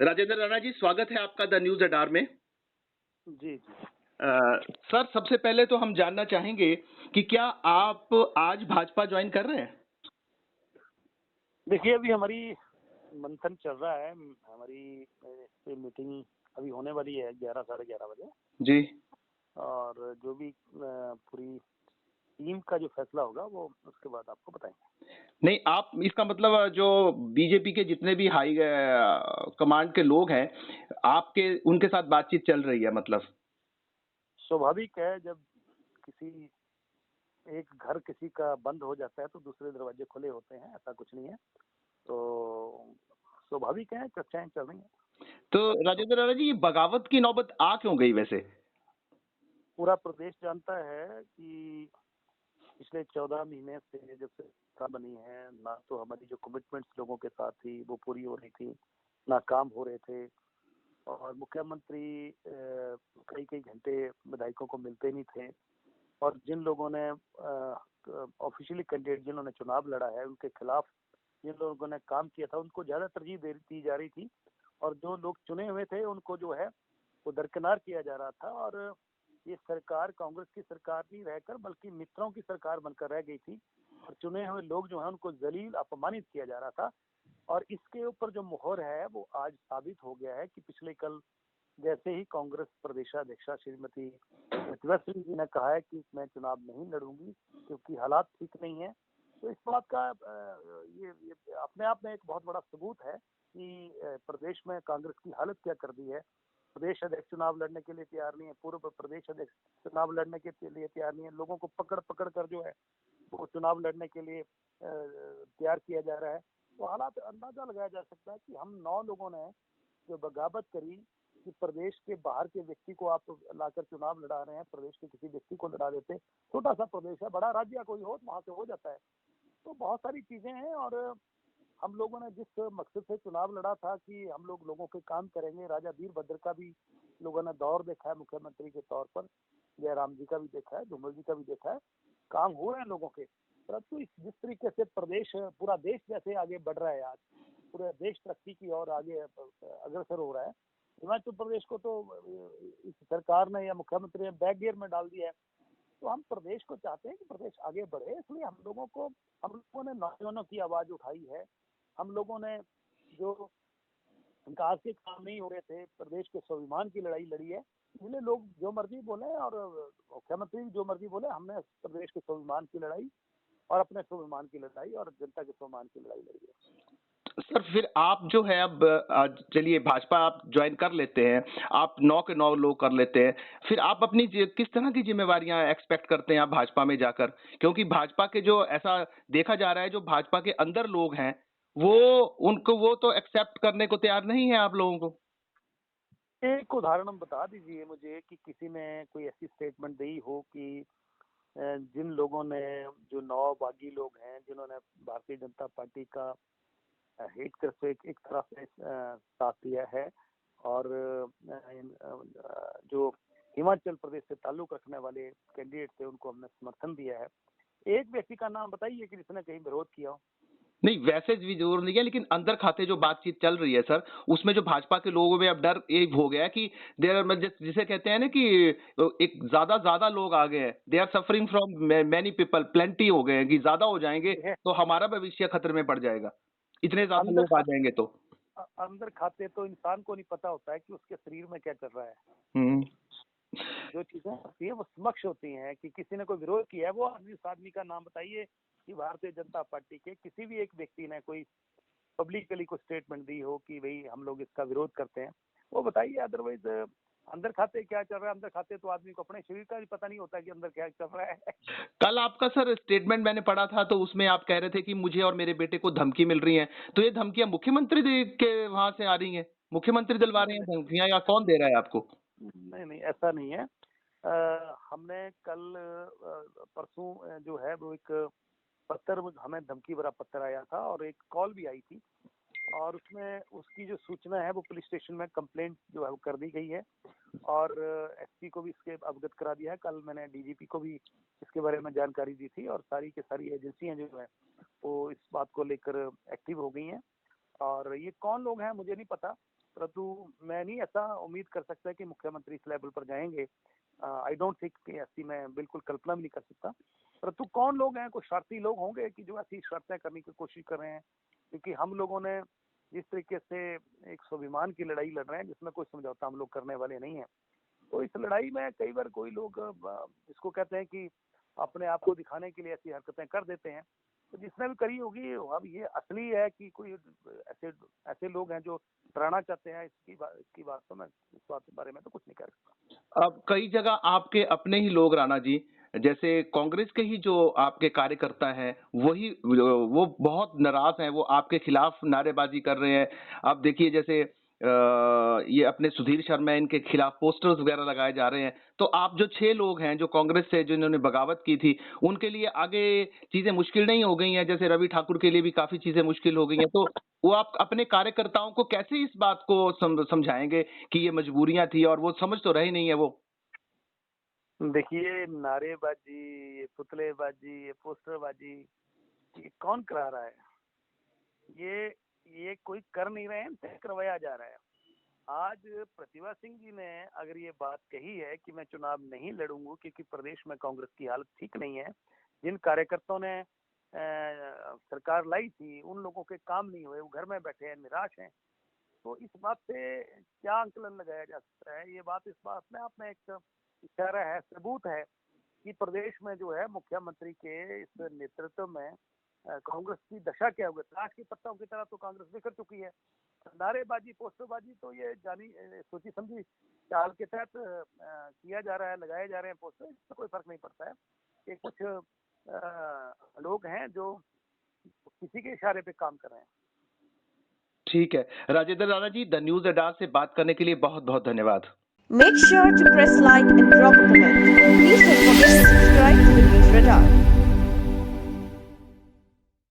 राजेंद्र राणा जी, स्वागत है आपका द न्यूज अडार में। जी जी। सर, सबसे पहले तो हम जानना चाहेंगे कि क्या आप आज भाजपा ज्वाइन कर रहे हैं? देखिए, अभी हमारी मंथन चल रहा है। हमारी मीटिंग अभी होने वाली है 11 साढ़े 11 बजे। जी। और जो भी पूरी टीम का जो फैसला होगा वो उसके बाद आपको बताएंगे। नहीं, आप इसका मतलब जो बीजेपी के जितने भी हाई कमांड के लोग हैं, आपके उनके साथ बातचीत चल रही है मतलब? स्वाभाविक है, जब किसी एक घर किसी का बंद हो जाता है तो दूसरे दरवाजे खुले होते हैं, ऐसा कुछ नहीं है। तो स्वाभाविक है, चर्चाएं चल रही हैं। तो राजेंद्र राणा जी, ये बगावत की नौबत आ क्यों गई वैसे? पूरा प्रदेश जानता है कि पिछले 14 महीने से जब से सरकार बनी है, ना तो हमारी जो कमिटमेंट्स लोगों के साथ थी वो पूरी हो रही थी, ना काम हो रहे थे। और मुख्यमंत्री कई कई घंटे विधायकों को मिलते नहीं थे। और जिन लोगों ने ऑफिशियली कैंडिडेट जिन्होंने चुनाव लड़ा है, उनके खिलाफ जिन लोगों ने काम किया था उनको ज़्यादा तरजीह दी जा रही थी। और जो लोग चुने हुए थे उनको जो है वो दरकिनार किया जा रहा था। और ये सरकार कांग्रेस की सरकार नहीं रहकर बल्कि मित्रों की सरकार बनकर रह गई थी। और चुने हुए लोग जो है उनको जलील अपमानित किया जा रहा था। और इसके ऊपर जो मुहर है वो आज साबित हो गया है कि पिछले कल जैसे ही कांग्रेस प्रदेशाध्यक्षा श्रीमती प्रतिभा सिंह जी ने कहा है कि मैं चुनाव नहीं लड़ूंगी क्योंकि हालात ठीक नहीं है, तो इस बात का ये अपने आप में एक बहुत बड़ा सबूत है कि प्रदेश में कांग्रेस की हालत क्या कर दी है। प्रदेश अध्यक्ष चुनाव लड़ने के लिए तैयार नहीं है, पूर्व प्रदेश अध्यक्ष चुनाव लड़ने के लिए तैयार नहीं है, लोगों को पकड़ पकड़ कर जो है वो चुनाव लड़ने के लिए तैयार किया जा रहा है। तो हालात अंदाजा लगाया जा सकता है कि हम 9 लोगों ने जो बगावत करी कि प्रदेश के बाहर के व्यक्ति को आप लाकर चुनाव लड़ा रहे हैं, प्रदेश के किसी व्यक्ति को लड़ा देते। छोटा सा प्रदेश है, बड़ा राज्य कोई हो तो वहां से हो जाता है। तो बहुत सारी चीजें हैं। और हम लोगों ने जिस मकसद से चुनाव लड़ा था कि हम लोग लोगों के काम करेंगे, राजा वीरभद्र का भी लोगों ने दौर देखा है मुख्यमंत्री के तौर पर, जयराम जी का भी देखा है, धूमल जी का भी देखा है, काम हो रहे हैं लोगों के। परंतु इस जिस तरीके से प्रदेश पूरा देश जैसे आगे बढ़ रहा है, आज पूरे देश तरक्की की ओर आगे अग्रसर हो रहा है, हिमाचल प्रदेश को तो इस सरकार ने या मुख्यमंत्री ने बैक गियर में डाल दिया है। तो हम प्रदेश को चाहते हैं कि प्रदेश आगे बढ़े, इसलिए हम लोगों ने नौजवानों की आवाज उठाई है। हम लोगों ने जो विकास के काम नहीं हो रहे थे, प्रदेश के स्वाभिमान की लड़ाई लड़ी है। इसलिए लोग जो मर्जी बोले और मुख्यमंत्री जो मर्जी बोले, हमने प्रदेश के स्वाभिमान की लड़ाई और अपने स्वाभिमान की लड़ाई और जनता के स्वाभिमान की लड़ाई लड़ी है। सर, फिर आप जो है अब चलिए भाजपा आप ज्वाइन कर लेते हैं, आप 9 के 9 लोग कर लेते हैं, फिर आप अपनी किस तरह की जिम्मेवारियां एक्सपेक्ट करते हैं आप भाजपा में जाकर? क्योंकि भाजपा के जो ऐसा देखा जा रहा है, जो भाजपा के अंदर लोग हैं, वो उनको वो तो एक्सेप्ट करने को तैयार नहीं है आप लोगों को। एक उदाहरण हम बता दीजिए मुझे कि किसी ने कोई ऐसी स्टेटमेंट दी हो कि जिन लोगों ने, जो 9 बागी लोग हैं जिन्होंने भारतीय जनता पार्टी का हेट करके एक तरह से साथ दिया है, और जो हिमाचल प्रदेश से ताल्लुक रखने वाले कैंडिडेट थे उनको हमने समर्थन दिया है। एक व्यक्ति का नाम बताइए कि जिसने कहीं विरोध किया हो। नहीं, वैसे भी जोर नहीं है, लेकिन अंदर खाते जो बातचीत चल रही है सर, उसमें जो भाजपा के लोगों में अब डर ये हो गया है कि देर जिसे कहते हैं ना कि एक ज्यादा ज्यादा लोग आ गए हैं, they are suffering from many people, plenty हो गए हैं कि ज्यादा हो जाएंगे तो हमारा भविष्य खतरे में पड़ जाएगा, इतने ज्यादा अंदर लोग आ जाएंगे तो। अंदर खाते तो इंसान को नहीं पता होता है कि उसके शरीर में क्या चल रहा है। हम्म। जो चीजें होती है वो समक्ष होती हैं कि किसी ने कोई विरोध किया है, वो उस आदमी का नाम बताइए कि भारतीय जनता पार्टी के किसी भी एक व्यक्ति ने कोई पब्लिकली कोई स्टेटमेंट दी हो कि भाई हम लोग इसका विरोध करते हैं, वो बताइए। अदरवाइज अंदर खाते क्या चल रहा है, अंदर खाते तो आदमी को अपने शरीर का भी पता नहीं होता कि अंदर क्या चल रहा है। कल आपका सर स्टेटमेंट मैंने पढ़ा था, तो उसमें आप कह रहे थे कि मुझे और मेरे बेटे को धमकी मिल रही है, तो ये धमकियां मुख्यमंत्री के वहां से आ रही हैं? मुख्यमंत्री दिलवा रहे हैं धमकियां या कौन दे रहा है आपको? नहीं नहीं, ऐसा नहीं है। हमने कल परसों जो है वो एक पत्र, हमें धमकी भरा पत्र आया था और एक कॉल भी आई थी। और उसमें उसकी जो सूचना है वो पुलिस स्टेशन में कंप्लेंट जो है वो कर दी गई है। और एसपी को भी इसके अवगत करा दिया है। कल मैंने डीजीपी को भी इसके बारे में जानकारी दी थी और सारी की सारी एजेंसियां जो है वो इस बात को लेकर एक्टिव हो गई हैं। और ये कौन लोग हैं मुझे नहीं पता, परंतु मैं नहीं ऐसा उम्मीद कर सकता कि मुख्यमंत्री इस लेवल पर जाएंगे। आई डोंट थिंक कि ऐसी मैं बिल्कुल कल्पना भी नहीं कर सकता। परंतु कौन लोग हैं, कुछ शरारती लोग होंगे कि जो ऐसी शर्तें करने की कोशिश कर रहे हैं, क्योंकि हम लोगों ने जिस तरीके से एक स्वाभिमान की लड़ाई लड़ रहे हैं जिसमें कोई समझौता हम लोग करने वाले नहीं है, तो इस लड़ाई में कई बार कोई लोग जिसको कहते हैं कि अपने आप को दिखाने के लिए ऐसी हरकतें कर देते हैं। तो जिसने भी करी होगी, अब ये असली है कि कोई ऐसे ऐसे लोग हैं जो डराना चाहते हैं, इसकी बात तो मैं इस बात के बारे में तो कुछ नहीं कह सकता। अब कई जगह आपके अपने ही लोग राणा जी, जैसे कांग्रेस के ही जो आपके कार्यकर्ता हैं, वही वो बहुत नाराज हैं, वो आपके खिलाफ नारेबाजी कर रहे हैं। आप देखिए जैसे ये अपने सुधीर शर्मा, इनके खिलाफ पोस्टर्स वगैरह लगाए जा रहे हैं। तो आप जो 6 लोग हैं जो कांग्रेस से जिन्होंने बगावत की थी, उनके लिए आगे चीजें मुश्किल नहीं हो गई हैं? जैसे रवि ठाकुर के लिए भी काफी चीजें मुश्किल हो गई हैं। तो वो आप अपने कार्यकर्ताओं को कैसे इस बात को समझाएंगे कि ये मजबूरियां थी, और वो समझ तो रहे नहीं है वो? देखिए, नारेबाजी, ये पुतलेबाजी, ये पोस्टरबाजी, ये कौन करा रहा है? ये ये कोई कर नहीं रहे हैं, तय करवाया जा रहा है। आज प्रतिभा सिंह जी ने अगर ये बात कही है कि मैं चुनाव नहीं लड़ूंगा क्योंकि प्रदेश में कांग्रेस की हालत ठीक नहीं है, जिन कार्यकर्ताओं ने सरकार लाई थी उन लोगों के काम नहीं हुए, वो घर में बैठे हैं, निराश हैं। तो इस बात से क्या आंकलन लगाया जा सकता है? ये बात इस बात में आप में एक इशारा है, सबूत है कि प्रदेश में जो है मुख्यमंत्री के इस नेतृत्व में कांग्रेस की दशा क्या हुई। ताश की पत्तों की तरह तो कांग्रेस बिखर चुकी है। नारेबाजी, पोस्टरबाजी तो ये जानी सोची समझी चाल के तहत किया जा रहा है, लगाए जा रहे हैं पोस्टर, इससे कोई फर्क नहीं पड़ता है। ये कुछ लोग हैं जो किसी के इशारे पे काम कर रहे हैं। ठीक है। राजेंद्र राणा जी, द न्यूज़ अड्डा से बात करने के लिए बहुत-बहुत धन्यवाद। Make sure to press like and drop a comment.